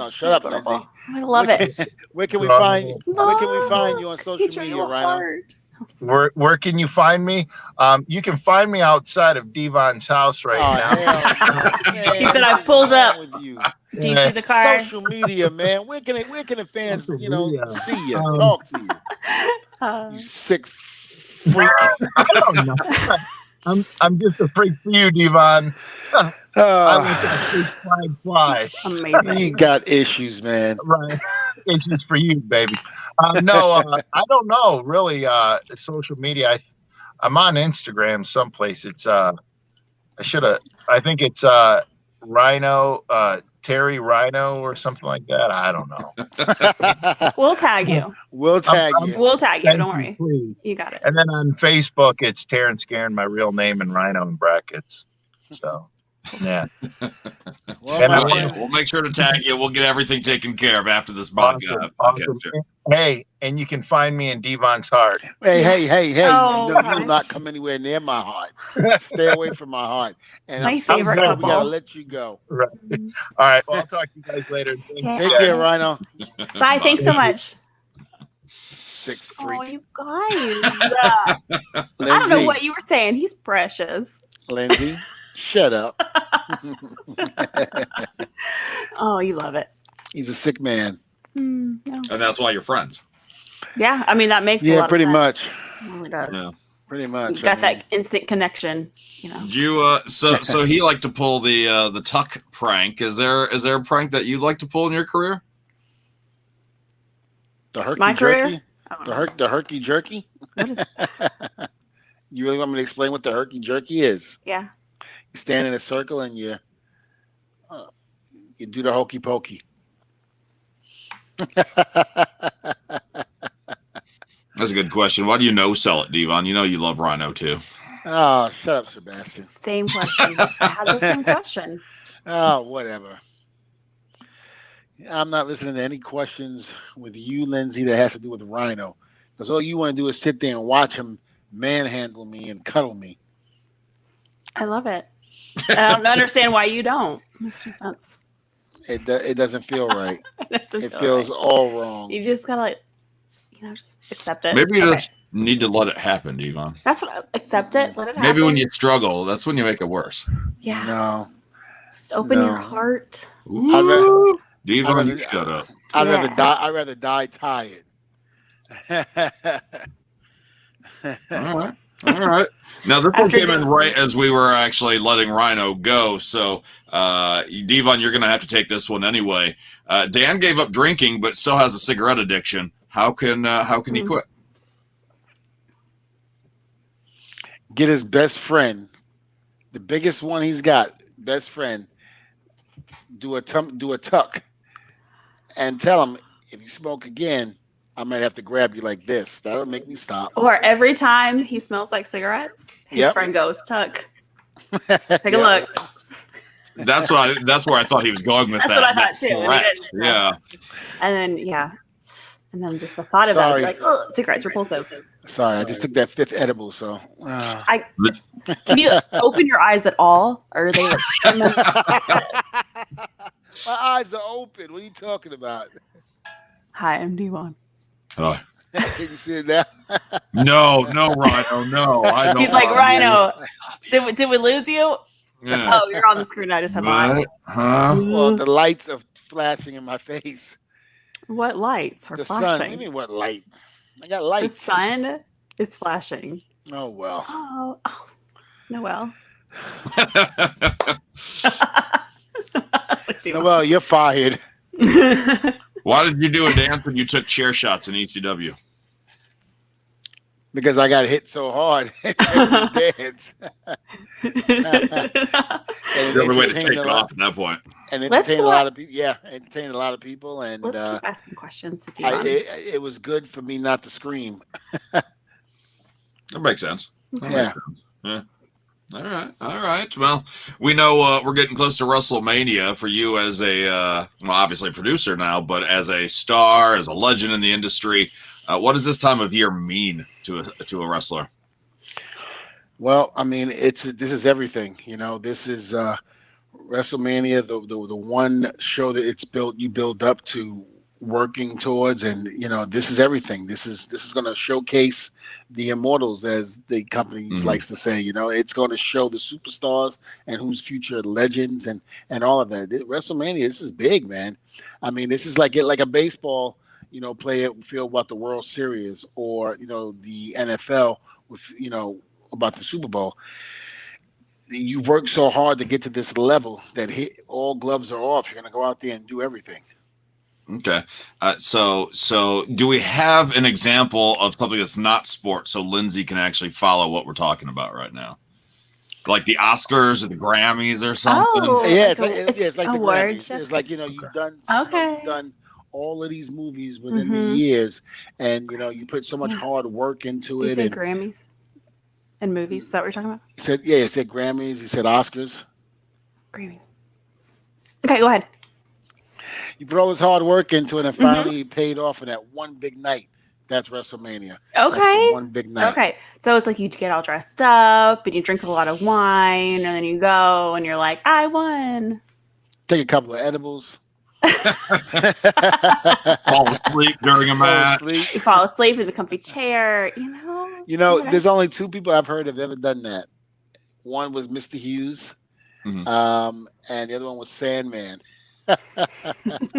Shut up, Lindsay. I love it. Where can we find you? No. Where can we find you on social Picture media, your RHINO? heart. Where can you find me? You can find me outside of Devon's house right now. He said, "I've pulled up." With you. Do you see the car? Social media, man. Where can the fans, see you, talk to you? You sick freak. I don't know. I'm just a freak for you, Devon. I let that freak flag fly. Amazing. You got issues, man. Right. Issues for you, baby. No, I don't know. Really, social media. I'm on Instagram someplace. It's I think it's RHINO, Terry RHINO or something like that. I don't know. We'll tag you. We'll tag you. We'll tag you. Don't worry. Please. You got it. And then on Facebook, it's Terrence Guerin, my real name, and RHINO in brackets. So, yeah. We'll make sure to tag you. We'll get everything taken care of after this podcast. Awesome. Hey, and you can find me in Devon's heart. Hey. Oh, You will not come anywhere near my heart. Stay away from my heart. And My favorite we couple. gotta let you go. Right. All right. Well, I'll talk to you guys later. Take care, RHINO. Bye. Thanks so much. Sick freak. Oh, you guys. I don't know what you were saying. He's precious. Lindsay, shut up. Oh, you love it. He's a sick man. No. And that's why you're friends. Yeah, I mean that makes a lot pretty of sense. much. It really does. Yeah. Pretty much. You got that instant connection. Do you so he liked to pull the tuck prank. Is there a prank that you'd like to pull in your career? The herky My jerky? career? The herky jerky? What is You really want me to explain what the herky jerky is? Yeah. You stand in a circle and you do the hokey pokey. That's a good question. Why do you sell it, Devon? You know you love RHINO too. Oh, shut up, Sebastian. Same question. I had the same question. Oh, whatever. I'm not listening to any questions with you, Lindsay, that has to do with Rhino, because all you want to do is sit there and watch him manhandle me and cuddle me. I love it. I don't understand why you don't. Makes no sense. It doesn't feel right. It It feels right. all wrong. You just gotta, like, just accept it. Maybe you just need to let it happen, Devon. That's what. Accept it. Let it happen. Maybe when you struggle, that's when you make it worse. Yeah. No. Just open your heart. Ooh. Devon, you shut up. I'd rather die tired. All right. Now, this one came in right as we were actually letting Rhino go. So, Devon, you're going to have to take this one anyway. Dan gave up drinking, but still has a cigarette addiction. How can he quit? Get his best friend, the biggest one he's got, best friend, do a tuck, and tell him, if you smoke again, I might have to grab you like this. That'll make me stop. Or every time he smells like cigarettes, his friend goes, Tuck. Take a look. That's where I thought he was going with that. That's what I thought too. Yeah. And then just the thought of that, like, oh, cigarettes repulsive. Sorry, I just took that 5th edible. So can you open your eyes at all, or are they like? My eyes are open. What are you talking about? Hi, I'm Devon. Oh. Can you see it now? No, Rhino, no. I don't. He's like, Rhino, did we lose you? Yeah. Oh, you're on the screen. I just have eyes. Huh? Well, the lights are flashing in my face. What lights are flashing? Sun. What do you mean, what light? I got lights. The sun is flashing. Oh, well. Oh, Noel. Noel, you're fired. Why did you do a dance when you took chair shots in ECW? Because I got hit so hard. Dance. Every way to take it off at that point. And entertained a lot of people. Yeah, entertained a lot of people. And let's keep asking questions. It was good for me not to scream. That makes sense. Yeah. All right. Well, we know we're getting close to WrestleMania for you as obviously a producer now, but as a star, as a legend in the industry. What does this time of year mean to a wrestler? Well, I mean, this is everything. This is WrestleMania, the one show that you build up to working towards, and this is everything. This is going to showcase the immortals, as the company likes to say. It's going to show the superstars and who's future legends and all of that. WrestleMania, this is big, man. I mean, this is like a baseball player feel about the World Series, or the NFL with about the Super Bowl. You work so hard to get to this level that all gloves are off. You're going to go out there and do everything. Okay. So do we have an example of something that's not sports so Lindsay can actually follow what we're talking about right now? Like the Oscars or the Grammys or something? Oh, yeah, it's like the awards. Grammys. It's like, you've done all of these movies within the years, and you put so much hard work into it. You said Grammys and movies. Is that what you're talking about? He said Grammys. He said Oscars. Grammys. Okay, go ahead. You put all this hard work into it, and finally paid off in that one big night. That's WrestleMania. Okay. That's the one big night. Okay. So it's like you get all dressed up and you drink a lot of wine, and then you go and you're like, I won. Take a couple of edibles. Fall asleep during a match. You fall asleep in the comfy chair. There's only 2 people I've heard have ever done that. One was Mr. Hughes, and the other one was Sandman.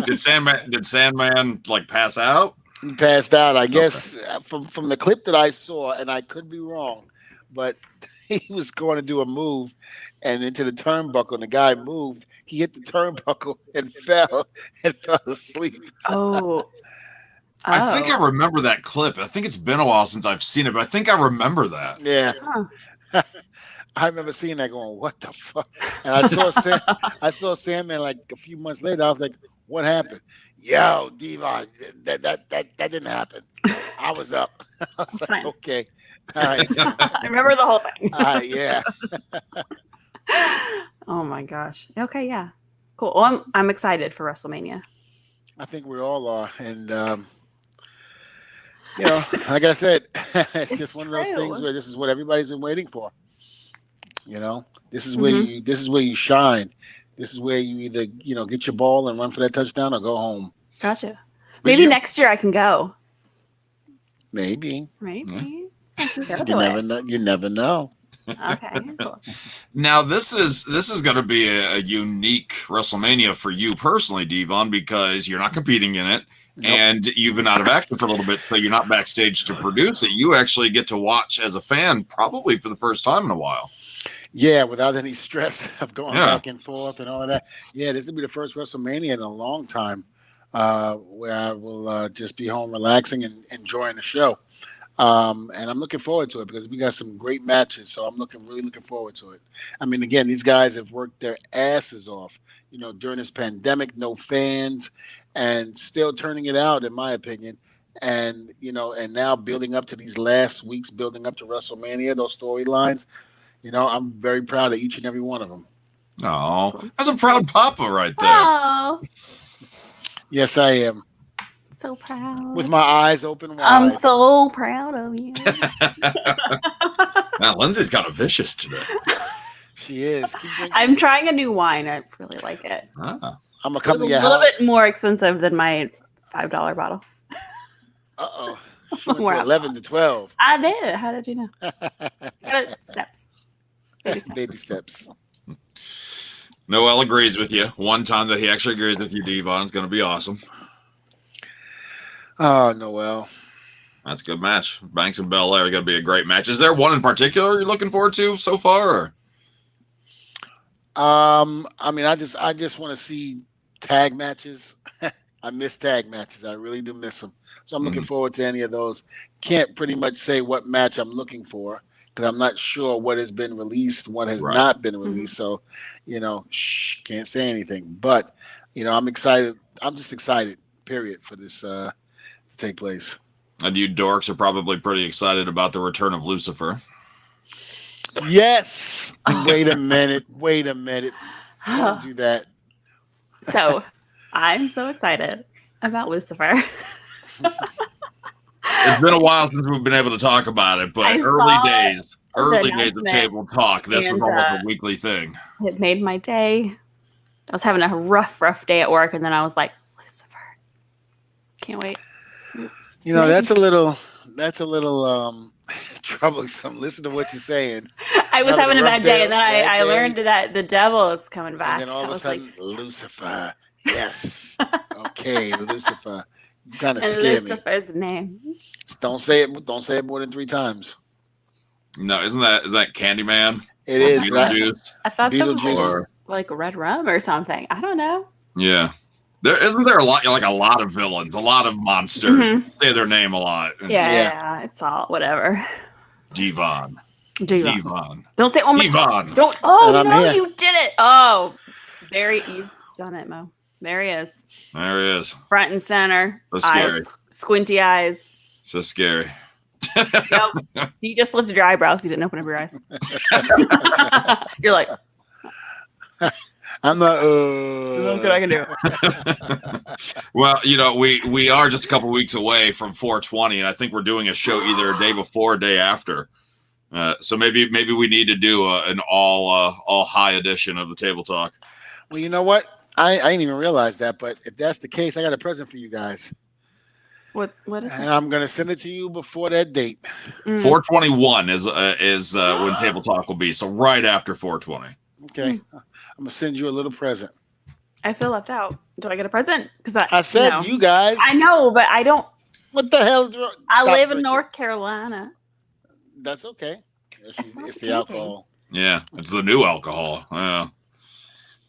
Did Sandman like pass out? He passed out, I guess, from the clip that I saw, and I could be wrong, but he was going to do a move and into the turnbuckle, and the guy moved. He hit the turnbuckle and fell asleep. Oh. I think I remember that clip. I think it's been a while since I've seen it, but I think I remember that. Yeah. Huh. I remember seeing that going, what the fuck? And I saw Sandman like a few months later. I was like, what happened? Yo, Devon, that didn't happen. I was up. I was like, okay. All right. I remember the whole thing. Yeah. Oh my gosh. Okay, yeah. Cool. Well, I'm excited for WrestleMania. I think we all are, and like I said, it's just one of those things where this is what everybody's been waiting for. This is where you shine. This is where you either get your ball and run for that touchdown or go home. Gotcha. Maybe next year I can go. Maybe. Maybe. You never know. Okay. Cool. Now this is going to be a unique WrestleMania for you personally, Devon, because you're not competing in it. Nope. And you've been out of action for a little bit, so you're not backstage to produce it. You actually get to watch as a fan probably for the first time in a while. Yeah, without any stress of going back and forth and all of that. Yeah, this will be the first WrestleMania in a long time where I will just be home relaxing and enjoying the show. And I'm looking forward to it because we got some great matches. So I'm really looking forward to it. I mean, again, these guys have worked their asses off, during this pandemic, no fans, and still turning it out, in my opinion. And, and now building up to these last weeks, building up to WrestleMania, those storylines. I'm very proud of each and every one of them. Oh, that's a proud papa right there. Oh, yes, I am. So proud. With my eyes open wide. I'm so proud of you. Now, Lindsay's kind of vicious today. She is. I'm trying a new wine. I really like it. Ah. I'm going to come to your house. It's a little bit more expensive than my $5 bottle. Uh-oh. She went to 11 to 12. I did. How did you know? Got it. Steps. Baby steps. Noel agrees with you. One time that he actually agrees with you, Devon, is going to be awesome. Oh, Noel. That's a good match. Banks and Belair are going to be a great match. Is there one in particular you're looking forward to so far? Or? I mean, I just want to see tag matches. I miss tag matches. I really do miss them. So I'm looking forward to any of those. Can't pretty much say what match I'm looking for because I'm not sure what has been released, what has not been released. So, can't say anything. But, I'm excited. I'm just excited, period, for this to take place. And you dorks are probably pretty excited about the return of Lucifer. Yes. Wait a minute. Don't do that. So, I'm so excited about Lucifer. It's been a while since we've been able to talk about it, but early days of Table Talk, this was almost a weekly thing. It made my day. I was having a rough day at work, and then I was like, Lucifer. Can't wait. That's a little troublesome. Listen to what you're saying. I was having a bad day, and then I learned that the devil is coming back. And then all of a sudden, Lucifer. Yes. Okay, Lucifer. You kind of scare me. Lucifer's name. Don't say it more than 3 times. No, isn't that Candyman? It is. I thought that was like Red Rum or something. I don't know. Yeah. There a lot of villains, a lot of monsters. Say their name a lot. Yeah, it's all whatever. Devon. Don't say one more time. Don't. Oh no, you did it. Oh, you've done it, Mo. There he is. There he is. Front and center. So scary. Squinty eyes. So scary. Nope. You just lifted your eyebrows. You didn't open up your eyes. You're like, I'm not. That's what I can do. Well, we are just a couple weeks away from 420, and I think we're doing a show either a day before or day after. So maybe we need to do an all high edition of the Table Talk. Well, you know what? I didn't even realize that, but if that's the case, I got a present for you guys. What is it? And I'm gonna send it to you before that date. 421 is when Table Talk will be. So right after 420. Okay, I'm gonna send you a little present. I feel left out. Do I get a present? Because I said you guys. I know, but I don't. What the hell? I live in North Carolina. That's okay. It's the alcohol. Yeah, it's the new alcohol. Yeah.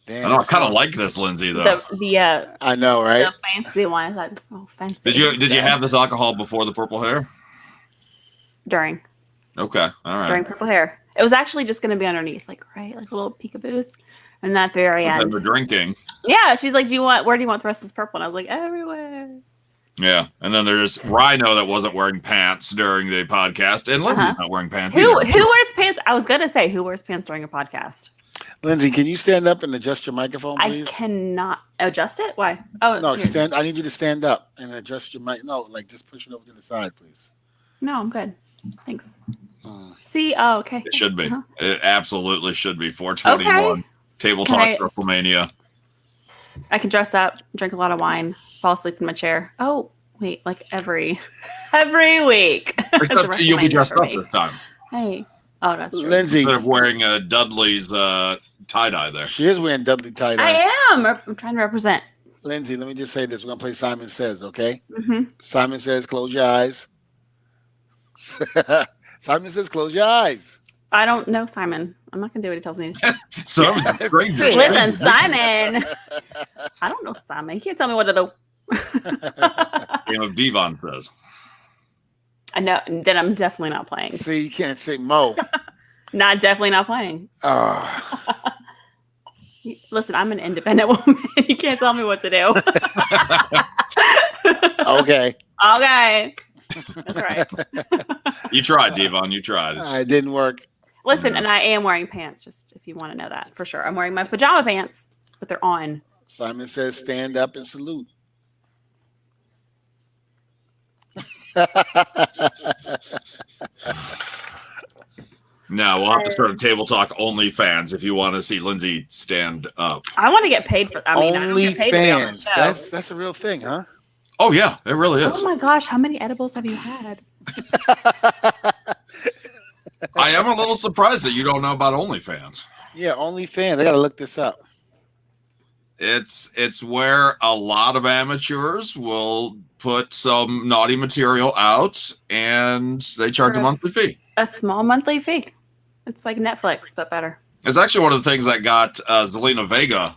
Damn, I know. I kind of like this, Lindsay, though. I know, right? The fancy one. I thought, fancy. Did you have this alcohol before the purple hair? During. Okay, all right. During purple hair, it was actually just going to be underneath, like a little peekaboos, and at the very end. We're drinking. Yeah, she's like, where do you want the rest of this purple? And I was like, everywhere. Yeah, and then there's RHINO that wasn't wearing pants during the podcast, and Lindsay's not wearing pants. Who wears pants? I was gonna say who wears pants during a podcast. Lindsay, can you stand up and adjust your microphone, I please? cannot adjust it. Why? Oh, No, here. stand. I need you to stand up and adjust your mic. No, like just push it over to the side, please. No, I'm good. Thanks. See? Oh, okay. It should be. Uh-huh. It absolutely should be. 421 Okay. Table Can Talk I- WrestleMania. I can dress up, drink a lot of wine, fall asleep in my chair. Oh, wait, like every week. It's a Except you'll be WrestleMania dressed for up me. this time. Hey. Oh, that's true. Lindsay, Instead of wearing Dudley's tie-dye there. she is wearing Dudley tie dye. I am. I'm trying to represent. Lindsay, let me just say this: we're gonna play Simon Says, okay? Hmm. Simon Says, close your eyes. Simon Says, close your eyes. I don't know Simon. I'm not going to do what he tells me to do. So stranger. Listen, Simon. I don't know Simon. He can't tell me what to do. Game of Devon says. I know. Then I'm definitely not playing. See, you can't say Mo. Definitely not playing. Oh. Listen, I'm an independent woman. You can't tell me what to do. Okay. Okay. That's right. You tried, Devon. You tried. It didn't work. Listen, and I am wearing pants, just if you want to know that for sure. I'm wearing my pajama pants, but they're on. Simon Says, stand up and salute. Now we'll have to start a Table Talk OnlyFans if you want to see Lindsay stand up. I want to get paid for. I mean, I don't Only get paid to be on the fans. show. That's a real thing, huh? Oh yeah, it really is. Oh my gosh, how many edibles have you had? I am a little surprised that you don't know about OnlyFans. Yeah, only fans. I gotta look this up. It's where a lot of amateurs will put some naughty material out and they charge a Sort of. monthly fee. A small monthly fee. It's like Netflix, but better. It's actually one of the things that got Zelina Vega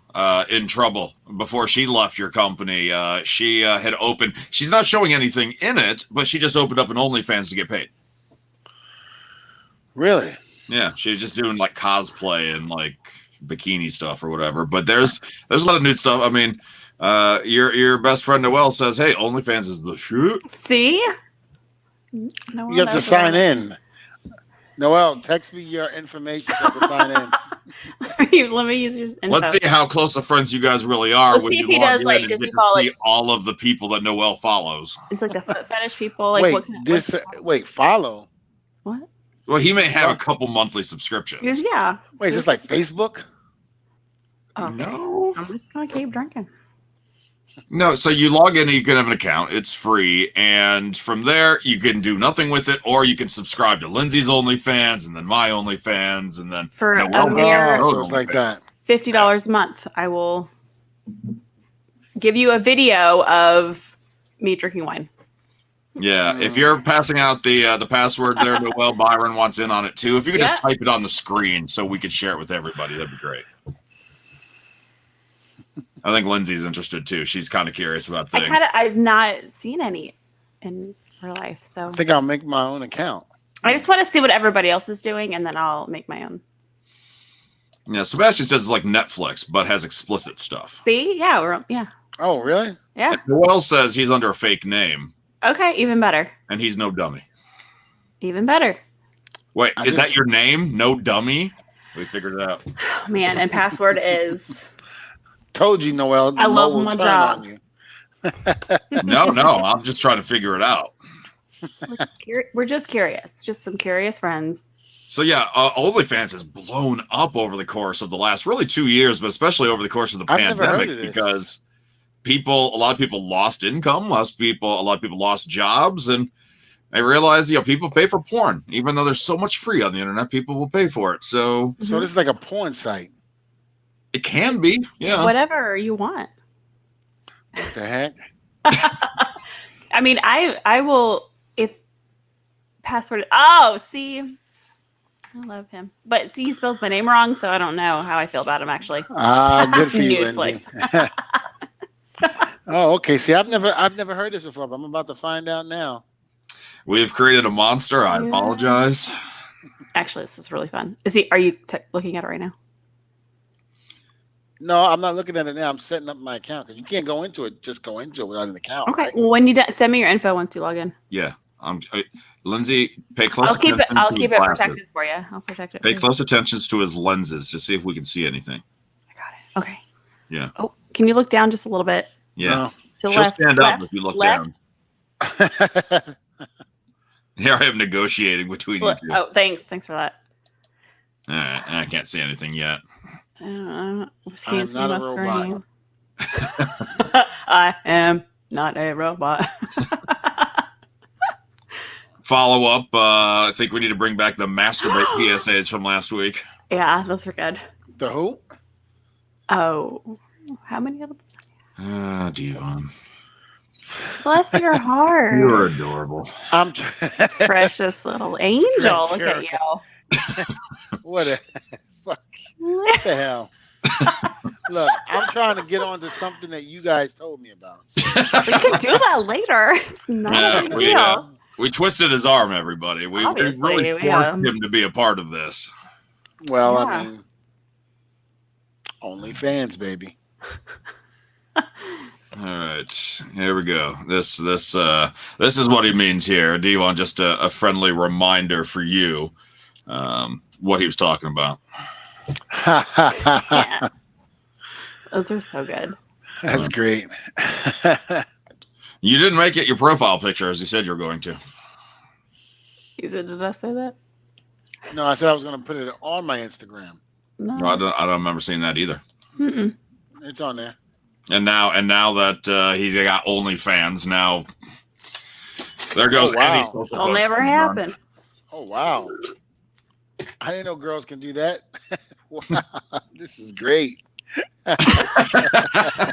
in trouble before she left your company. She had opened, she's not showing anything in it, but she just opened up an OnlyFans to get paid. Really? Yeah, she was just doing like cosplay and like bikini stuff or whatever. But there's a lot of nude stuff. I mean, your best friend Noel says, "Hey, OnlyFans is the shit." See? No, You have to sign in. Noel, text me your information so I can sign in. Let me use your info. Let's see how close of friends you guys really are Let's when see you if he log does, in like, and does get he to follow, see like- all of the people that Noel follows. It's like the foot fetish people. Like, Wait, what can this. Wait, follow. what? Well, he may have a couple monthly subscriptions. Because, yeah. Wait, is this like Facebook? Oh, No. I'm just gonna keep drinking. No, so you log in and you can have an account. It's free. And from there, you can do nothing with it, or you can subscribe to Lindsay's OnlyFans and then my OnlyFans and then For a Noel's mere Oh, so it's like that. $50 a month, I will give you a video of me drinking wine. Yeah, if you're passing out the password there, Noel Byron wants in on it too. If you could just type it on the screen so we could share it with everybody, that'd be great. I think Lindsay's interested too. She's kind of curious about things. I've not seen any in real life, so I think I'll make my own account. I just want to see what everybody else is doing, and then I'll make my own. Yeah, Sebastian says it's like Netflix, but has explicit stuff. See, yeah, yeah. Oh, really? Yeah. And Noel says he's under a fake name, Okay, even better. and he's no dummy. Even better. Wait, I is just- that your name? No dummy? We figured it out. Oh, man, and password is Told you, Noel. I love Mo will my turn job. on you. No, I'm just trying to figure it out. we're just curious. Just some curious friends. So yeah, OnlyFans has blown up over the course of the last really 2 years, but especially over the course of the I've never heard pandemic of this. because a lot of people lost income, a lot of people lost jobs, and I realized, people pay for porn, even though there's so much free on the internet. People will pay for it, so So this is like a porn site. it can be, yeah. Whatever you want. What the heck? I mean, I will if password. Oh, see, I love him, but see, he spells my name wrong, so I don't know how I feel about him actually. Good for you, Newsflix. Lindsay. Oh, okay. See, I've never heard this before, but I'm about to find out now. We've created a monster. I Yeah. apologize. Actually, this is really fun. Are you looking at it right now? No, I'm not looking at it now. I'm setting up my account because you can't go into it. Just go into it without an account. Okay. Right? Well, when you send me your info once you log in. Yeah, Lindsay, pay close attention. I'll keep it protected for you. I'll protect it. Pay close attention to his lenses to see if we can see anything. I got it. Okay. Yeah. Oh, can you look down just a little bit? Yeah. To She'll left, stand up if you look left. down. Here I am negotiating between you two. Oh, thanks. Thanks for that. All right. I can't see anything yet. I'm not a robot. I am not a robot. Follow up. I think we need to bring back the masturbate PSAs from last week. Yeah, those were good. The who? Oh, how many of them? Devon. Bless your heart. You're adorable. I'm Precious little angel. Look at you. What a fuck. What the hell? Look, I'm trying to get on to something that you guys told me about. So. We can do that later. It's not a big deal. We twisted his arm, everybody. We really forced him to be a part of this. Well, I mean, OnlyFans, baby. All right, here we go. This is what he means here. Devon, just a friendly reminder for you, what he was talking about. Yeah. Those are so good. That's great. You didn't make it your profile picture as you said you were going to. You said, did I say that? No, I said I was going to put it on my Instagram. No. I don't remember seeing that either. Mm-mm. It's on there. And now that he's got OnlyFans, now there goes any social It'll post never he's happen. on. Oh, wow. I didn't know girls can do that. Wow, this is great.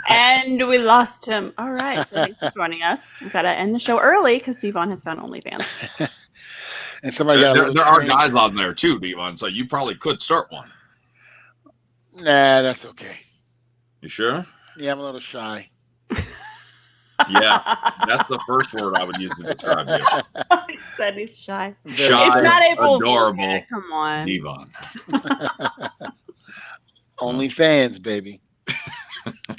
And we lost him. All right. So thanks for joining us. We've got to end the show early because Devon has found OnlyFans. And somebody there are guys on there too, Devon, so you probably could start one. Nah, that's okay. You sure? Yeah, I'm a little shy. Yeah, that's the first word I would use to describe you. He said he's shy. Shy, He's not able adorable. to. Come on. Devon. OnlyFans, baby.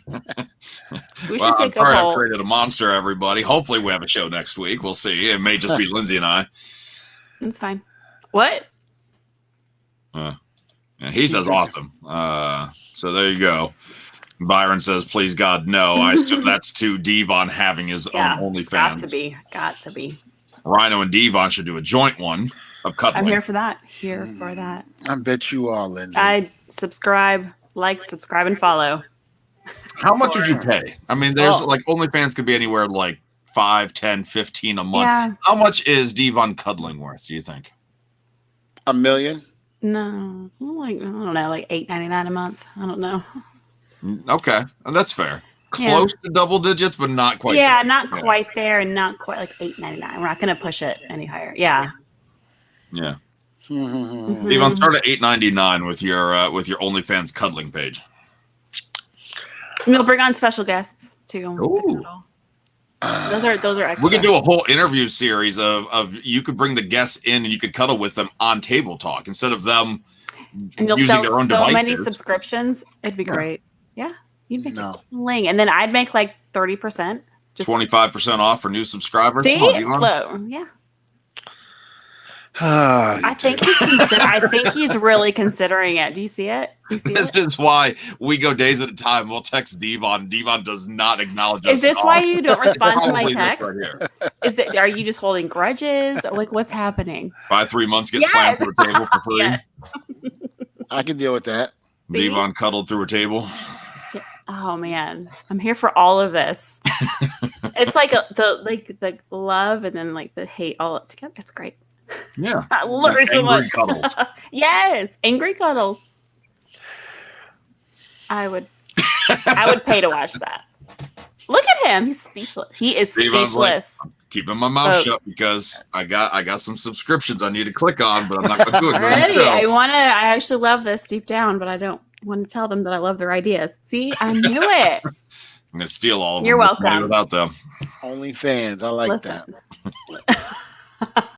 We should Well, I'm take a sorry I've poll. created a monster, everybody. Hopefully we have a show next week. We'll see. It may just be Lindsay and I. That's fine. What? Yeah, he says awesome. So there you go. Byron says, please God, no. I assume that's to Devon having his own OnlyFans. Got to be. RHINO and Devon should do a joint one of cuddling. I'm here for that. I bet you are, Lindsay. I subscribe, and follow. How much would you pay? I mean, there's like OnlyFans could be anywhere like 5, 10, 15 a month. Yeah. How much is Devon cuddling worth, do you think? $1 million? No, like I don't know, like $8.99 a month. I don't know. Okay, that's fair. Close to double digits, but not quite. Yeah, there. not quite there, and not quite like $8.99. We're not going to push it any higher. Yeah. Yeah. Mm-hmm. Devon, start at $8.99 with your OnlyFans cuddling page. We'll bring on special guests too. Ooh. Those are extra. We could do a whole interview series of you could bring the guests in and you could cuddle with them on Table Talk instead of them and you'll using sell their own so devices. many subscriptions. It'd be great. Yeah, you'd make a killing, and then I'd make like 30%. Just 25% off for new subscribers. See, Come on, Devon. low. Yeah. I think he's really considering it. Do you see it? This is why we go days at a time. We'll text Devon. Devon does not acknowledge us. Is this why you don't respond to my Probably this text? right here. Is it? Are you just holding grudges? Like, what's happening? By 3 months, get slammed through a table for free. Yes. I can deal with that. Devon cuddled through a table. Oh man, I'm here for all of this. It's like the love and then like the hate all up together. It's great. Yeah, I learned so much. Cuddles. Yes, angry cuddles. I would pay to watch that. Look at him; he's speechless. He is Devon's speechless. like, keeping my mouth shut because I got some subscriptions I need to click on, but I'm not going to do it. Already, I actually love this deep down, but I don't want to tell them that I love their ideas. See, I knew it. I'm going to steal all of them. You're welcome. Without them. OnlyFans, I like Listen. that.